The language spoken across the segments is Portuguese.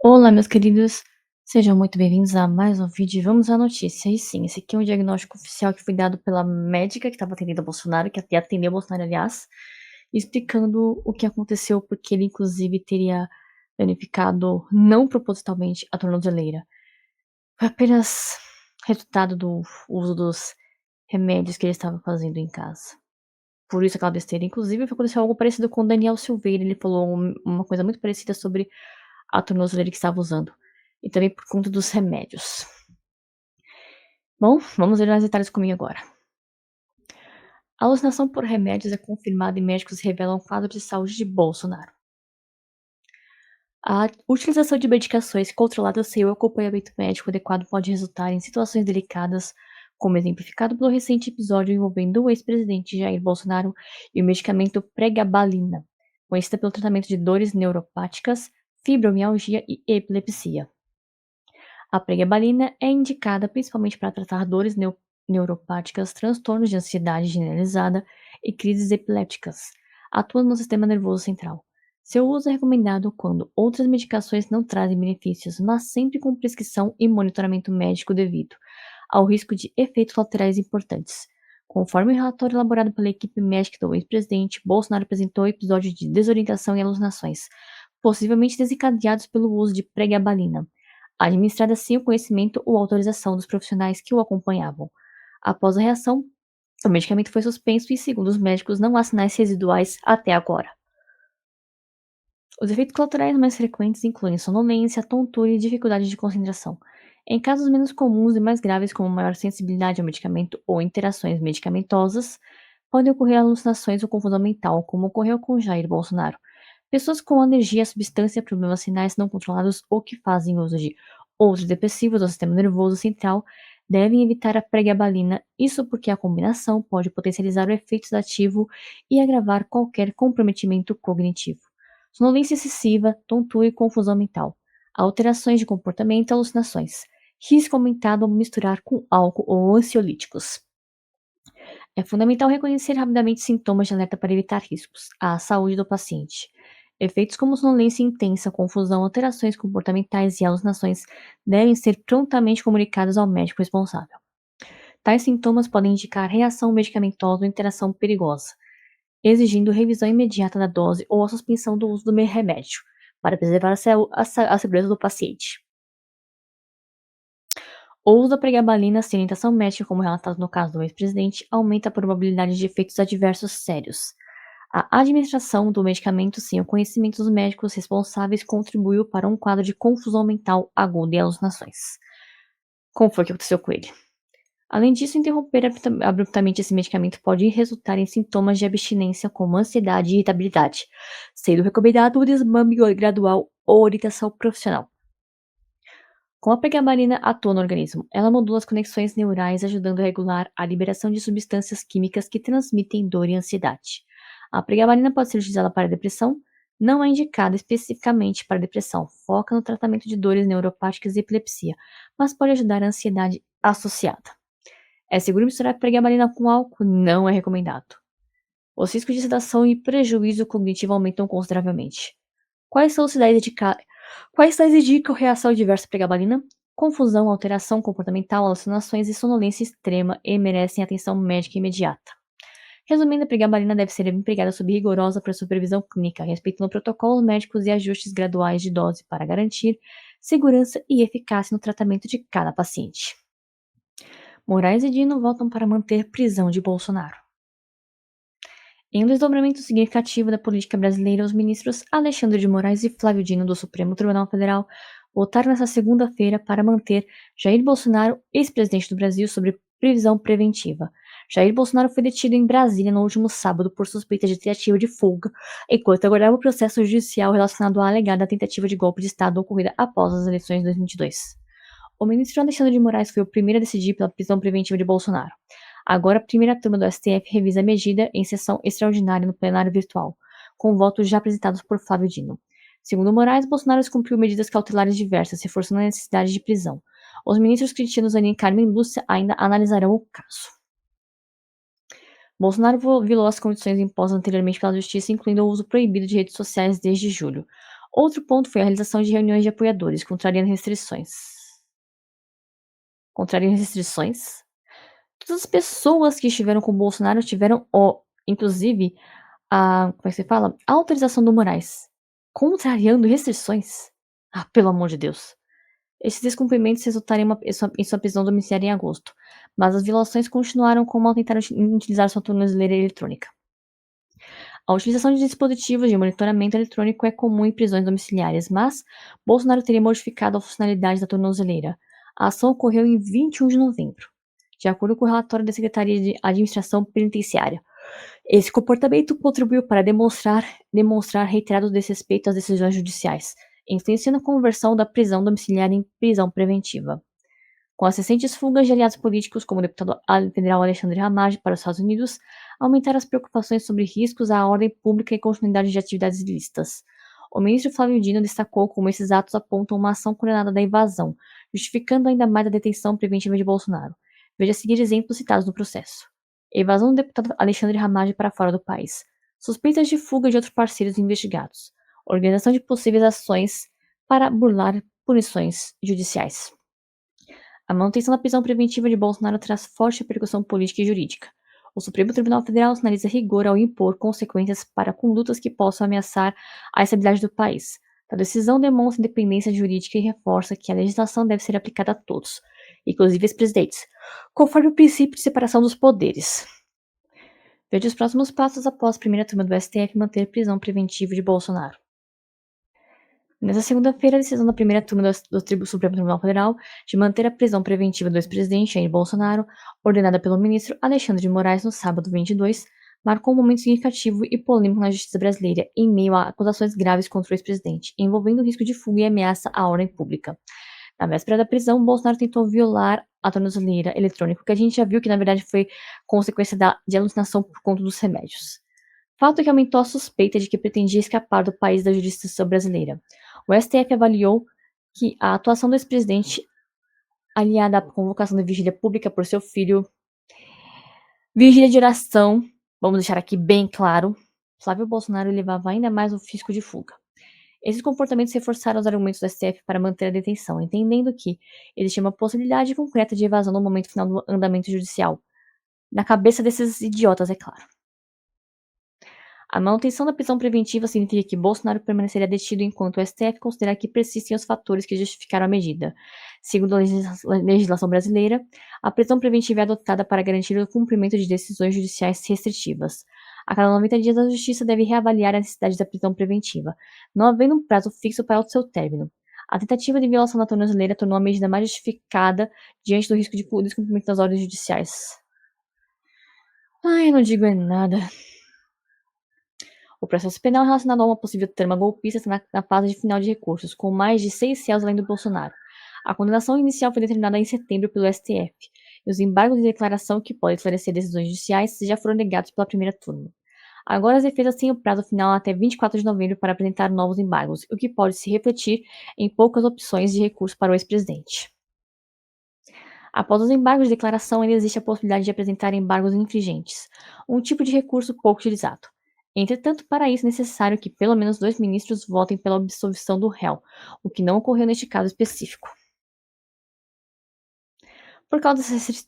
Olá, meus queridos, sejam muito bem-vindos a mais um vídeo. Vamos à notícia. E sim, esse aqui é um diagnóstico oficial que foi dado pela médica que estava atendendo a Bolsonaro, que até atendeu a Bolsonaro, aliás, explicando o que aconteceu, porque ele, inclusive, teria danificado, não propositalmente, a tornozeleira. Foi apenas resultado do uso dos remédios que ele estava fazendo em casa. Por isso aquela besteira. Inclusive, aconteceu algo parecido com o Daniel Silveira. Ele falou uma coisa muito parecida sobre a tornozeleira que estava usando. E também por conta dos remédios. Bom, vamos ver mais detalhes comigo agora. A alucinação por remédios é confirmada e médicos revelam quadro de saúde de Bolsonaro. A utilização de medicações controladas sem o acompanhamento médico adequado pode resultar em situações delicadas, como exemplificado pelo recente episódio envolvendo o ex-presidente Jair Bolsonaro e o medicamento pregabalina, conhecida pelo tratamento de dores neuropáticas, fibromialgia e epilepsia. A pregabalina é indicada principalmente para tratar dores neuropáticas, transtornos de ansiedade generalizada e crises epilépticas, atuando no sistema nervoso central. Seu uso é recomendado quando outras medicações não trazem benefícios, mas sempre com prescrição e monitoramento médico devido ao risco de efeitos colaterais importantes. Conforme o relatório elaborado pela equipe médica do ex-presidente, Bolsonaro apresentou episódios de desorientação e alucinações, possivelmente desencadeados pelo uso de pregabalina, administrada sem o conhecimento ou autorização dos profissionais que o acompanhavam. Após a reação, o medicamento foi suspenso e, segundo os médicos, não há sinais residuais até agora. Os efeitos colaterais mais frequentes incluem sonolência, tontura e dificuldade de concentração. Em casos menos comuns e mais graves, como maior sensibilidade ao medicamento ou interações medicamentosas, podem ocorrer alucinações ou confusão mental, como ocorreu com Jair Bolsonaro. Pessoas com alergia à substância, problemas sinais não controlados ou que fazem uso de outros depressivos do sistema nervoso central devem evitar a pregabalina, isso porque a combinação pode potencializar o efeito sedativo e agravar qualquer comprometimento cognitivo. Sonolência excessiva, tontura e confusão mental, alterações de comportamento e alucinações, risco aumentado ao misturar com álcool ou ansiolíticos. É fundamental reconhecer rapidamente sintomas de alerta para evitar riscos à saúde do paciente. Efeitos como sonolência intensa, confusão, alterações comportamentais e alucinações devem ser prontamente comunicados ao médico responsável. Tais sintomas podem indicar reação medicamentosa ou interação perigosa, exigindo revisão imediata da dose ou a suspensão do uso do remédio, para preservar a segurança do paciente. O uso da pregabalina sem orientação médica, como relatado no caso do ex-presidente, aumenta a probabilidade de efeitos adversos sérios. A administração do medicamento sem o conhecimento dos médicos responsáveis contribuiu para um quadro de confusão mental aguda e alucinações. Como foi que aconteceu com ele? Além disso, interromper abruptamente esse medicamento pode resultar em sintomas de abstinência como ansiedade e irritabilidade, sendo recomendado o desmame gradual ou orientação profissional. Como a pregabalina atua no organismo, ela modula as conexões neurais, ajudando a regular a liberação de substâncias químicas que transmitem dor e ansiedade. A pregabalina pode ser utilizada para depressão, não é indicada especificamente para depressão, foca no tratamento de dores neuropáticas e epilepsia, mas pode ajudar a ansiedade associada. É seguro misturar pregabalina com álcool? Não é recomendado. Os riscos de sedação e prejuízo cognitivo aumentam consideravelmente. Quais sinais indicam reação adversa à pregabalina? Confusão, alteração comportamental, alucinações e sonolência extrema e merecem atenção médica imediata. Resumindo, a pregabalina deve ser empregada sob rigorosa supervisão clínica, respeitando protocolos médicos e ajustes graduais de dose para garantir segurança e eficácia no tratamento de cada paciente. Moraes e Dino votam para manter prisão de Bolsonaro. Em um desdobramento significativo da política brasileira, os ministros Alexandre de Moraes e Flávio Dino do Supremo Tribunal Federal votaram nesta segunda-feira para manter Jair Bolsonaro, ex-presidente do Brasil, sob prisão preventiva. Jair Bolsonaro foi detido em Brasília no último sábado por suspeita de tentativa de fuga, enquanto aguardava o processo judicial relacionado à alegada tentativa de golpe de Estado ocorrida após as eleições de 2022. O ministro Alexandre de Moraes foi o primeiro a decidir pela prisão preventiva de Bolsonaro. Agora, a primeira turma do STF revisa a medida em sessão extraordinária no plenário virtual, com votos já apresentados por Flávio Dino. Segundo Moraes, Bolsonaro descumpriu medidas cautelares diversas, reforçando a necessidade de prisão. Os ministros Cristiano Zanin e Carmen Lúcia ainda analisarão o caso. Bolsonaro violou as condições impostas anteriormente pela Justiça, incluindo o uso proibido de redes sociais desde julho. Outro ponto foi a realização de reuniões de apoiadores, contrariando restrições. Contrariando restrições? Todas as pessoas que estiveram com o Bolsonaro tiveram, inclusive, como é que se fala? A autorização do Moraes. Contrariando restrições? Ah, pelo amor de Deus. Esses descumprimentos resultaram em sua prisão domiciliar em agosto, mas as violações continuaram como ao tentar utilizar sua tornozeleira eletrônica. A utilização de dispositivos de monitoramento eletrônico é comum em prisões domiciliares, mas Bolsonaro teria modificado a funcionalidade da tornozeleira. A ação ocorreu em 21 de novembro, de acordo com o relatório da Secretaria de Administração Penitenciária. Esse comportamento contribuiu para demonstrar reiterado desrespeito às decisões judiciais, influenciando a conversão da prisão domiciliar em prisão preventiva. Com as recentes fugas de aliados políticos, como o deputado federal Alexandre Ramagem para os Estados Unidos, aumentaram as preocupações sobre riscos à ordem pública e continuidade de atividades ilícitas. O ministro Flávio Dino destacou como esses atos apontam uma ação coordenada da invasão, justificando ainda mais a detenção preventiva de Bolsonaro. Veja a seguir exemplos citados no processo. Evasão do deputado Alexandre Ramagem para fora do país. Suspeitas de fuga de outros parceiros investigados. Organização de possíveis ações para burlar punições judiciais. A manutenção da prisão preventiva de Bolsonaro traz forte repercussão política e jurídica. O Supremo Tribunal Federal sinaliza rigor ao impor consequências para condutas que possam ameaçar a estabilidade do país. A decisão demonstra independência jurídica e reforça que a legislação deve ser aplicada a todos, inclusive ex-presidentes, conforme o princípio de separação dos poderes. Veja os próximos passos após a primeira turma do STF manter prisão preventiva de Bolsonaro. Nessa segunda-feira, a decisão da primeira turma do Supremo Tribunal Federal de manter a prisão preventiva do ex-presidente Jair Bolsonaro, ordenada pelo ministro Alexandre de Moraes no sábado 22, marcou um momento significativo e polêmico na justiça brasileira, em meio a acusações graves contra o ex-presidente, envolvendo risco de fuga e ameaça à ordem pública. Na véspera da prisão, Bolsonaro tentou violar a tornozeleira eletrônica, que a gente já viu que na verdade foi consequência de alucinação por conta dos remédios. Fato que aumentou a suspeita de que pretendia escapar do país da justiça brasileira. O STF avaliou que a atuação do ex-presidente, aliada à convocação de vigília pública por seu filho, vigília de oração, vamos deixar aqui bem claro, Flávio Bolsonaro levava ainda mais o fisco de fuga. Esses comportamentos reforçaram os argumentos do STF para manter a detenção, entendendo que existia uma possibilidade concreta de evasão no momento final do andamento judicial. Na cabeça desses idiotas, é claro. A manutenção da prisão preventiva significa que Bolsonaro permaneceria detido enquanto o STF considerar que persistem os fatores que justificaram a medida. Segundo a legislação brasileira, a prisão preventiva é adotada para garantir o cumprimento de decisões judiciais restritivas. A cada 90 dias, a Justiça deve reavaliar a necessidade da prisão preventiva, não havendo um prazo fixo para o seu término. A tentativa de violação da tornozeleira tornou a medida mais justificada diante do risco de descumprimento das ordens judiciais. Ai, eu não digo nada. O processo penal relacionado a uma possível trama golpista está na fase de final de recursos, com mais de 6 réus além do Bolsonaro. A condenação inicial foi determinada em setembro pelo STF, e os embargos de declaração que podem esclarecer decisões judiciais já foram negados pela primeira turma. Agora as defesas têm o prazo final até 24 de novembro para apresentar novos embargos, o que pode se refletir em poucas opções de recurso para o ex-presidente. Após os embargos de declaração, ainda existe a possibilidade de apresentar embargos infringentes, um tipo de recurso pouco utilizado. Entretanto, para isso é necessário que pelo menos 2 ministros votem pela absolvição do réu, o que não ocorreu neste caso específico. Por causa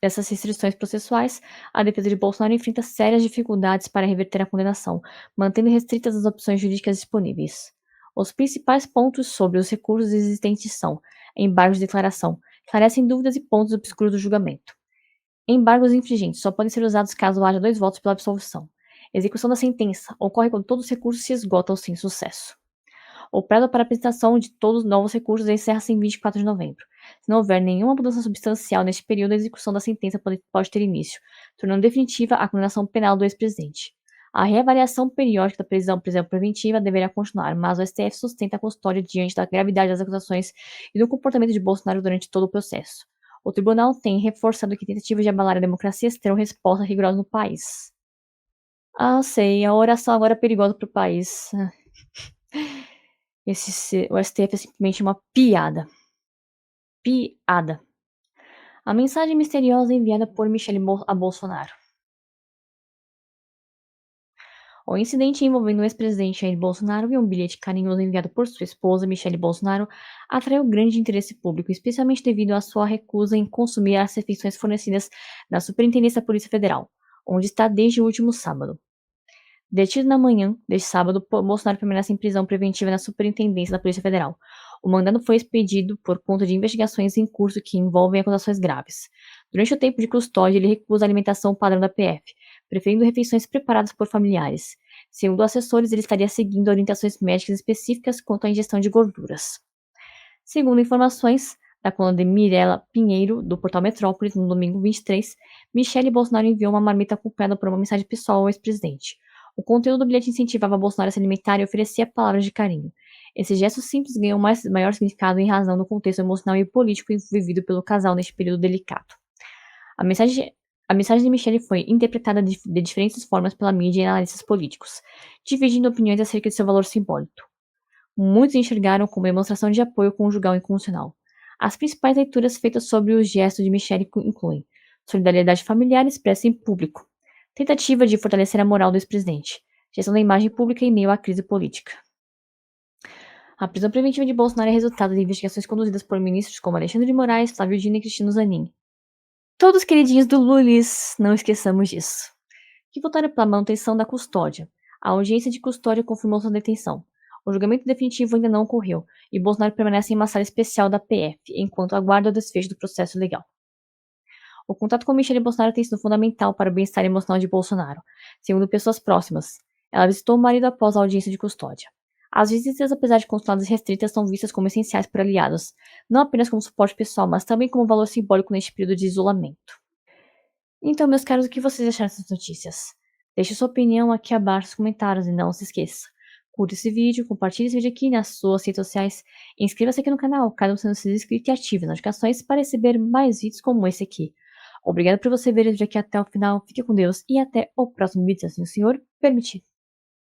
dessas restrições processuais, a defesa de Bolsonaro enfrenta sérias dificuldades para reverter a condenação, mantendo restritas as opções jurídicas disponíveis. Os principais pontos sobre os recursos existentes são embargos de declaração, esclarecem dúvidas e pontos obscuros do julgamento. Embargos infringentes só podem ser usados caso haja 2 votos pela absolvição. Execução da sentença ocorre quando todos os recursos se esgotam sem sucesso. O prazo para apresentação de todos os novos recursos encerra-se em 24 de novembro. Se não houver nenhuma mudança substancial neste período, a execução da sentença pode ter início, tornando definitiva a condenação penal do ex-presidente. A reavaliação periódica da prisão preventiva deverá continuar, mas o STF sustenta a custódia diante da gravidade das acusações e do comportamento de Bolsonaro durante todo o processo. O tribunal tem reforçado que tentativas de abalar a democracia terão resposta rigorosa no país. Ah, sei, a oração agora é perigosa para o país. O STF é simplesmente uma piada. Piada. A mensagem misteriosa enviada por Michele a Bolsonaro. O incidente envolvendo o ex-presidente Jair Bolsonaro e um bilhete carinhoso enviado por sua esposa, Michele Bolsonaro, atraiu grande interesse público, especialmente devido à sua recusa em consumir as refeições fornecidas na Superintendência da Polícia Federal, onde está desde o último sábado. Detido na manhã deste sábado, Bolsonaro permanece em prisão preventiva na Superintendência da Polícia Federal. O mandado foi expedido por conta de investigações em curso que envolvem acusações graves. Durante o tempo de custódia, ele recusa a alimentação padrão da PF, preferindo refeições preparadas por familiares. Segundo assessores, ele estaria seguindo orientações médicas específicas quanto à ingestão de gorduras. Segundo informações da coluna de Mirella Pinheiro, do portal Metrópolis, no domingo 23, Michele Bolsonaro enviou uma marmita acompanhada por uma mensagem pessoal ao ex-presidente. O conteúdo do bilhete incentivava Bolsonaro a se alimentar e oferecia palavras de carinho. Esse gesto simples ganhou maior significado em razão do contexto emocional e político vivido pelo casal neste período delicado. A mensagem de Michele foi interpretada de diferentes formas pela mídia e analistas políticos, dividindo opiniões acerca de seu valor simbólico. Muitos enxergaram como demonstração de apoio conjugal incondicional. As principais leituras feitas sobre o gesto de Michele incluem solidariedade familiar expressa em público, tentativa de fortalecer a moral do ex-presidente, gestão da imagem pública em meio à crise política. A prisão preventiva de Bolsonaro é resultado de investigações conduzidas por ministros como Alexandre de Moraes, Flávio Dino e Cristina Zanin. Todos queridinhos do Lulis, não esqueçamos disso. Que votaram pela manutenção da custódia. A audiência de custódia confirmou sua detenção. O julgamento definitivo ainda não ocorreu, e Bolsonaro permanece em uma sala especial da PF, enquanto aguarda o desfecho do processo legal. O contato com Michele Bolsonaro tem sido fundamental para o bem-estar emocional de Bolsonaro, segundo pessoas próximas. Ela visitou o marido após a audiência de custódia. As visitas, apesar de controladas restritas, são vistas como essenciais por aliados, não apenas como suporte pessoal, mas também como valor simbólico neste período de isolamento. Então, meus caros, o que vocês acharam dessas notícias? Deixe sua opinião aqui abaixo nos comentários e não se esqueça. Curta esse vídeo, compartilhe esse vídeo aqui nas suas redes sociais, inscreva-se aqui no canal, caso você não seja inscrito, e ative as notificações para receber mais vídeos como esse aqui. Obrigado por você ver esse vídeo aqui até o final, fique com Deus e até o próximo vídeo, se assim o Senhor permitir.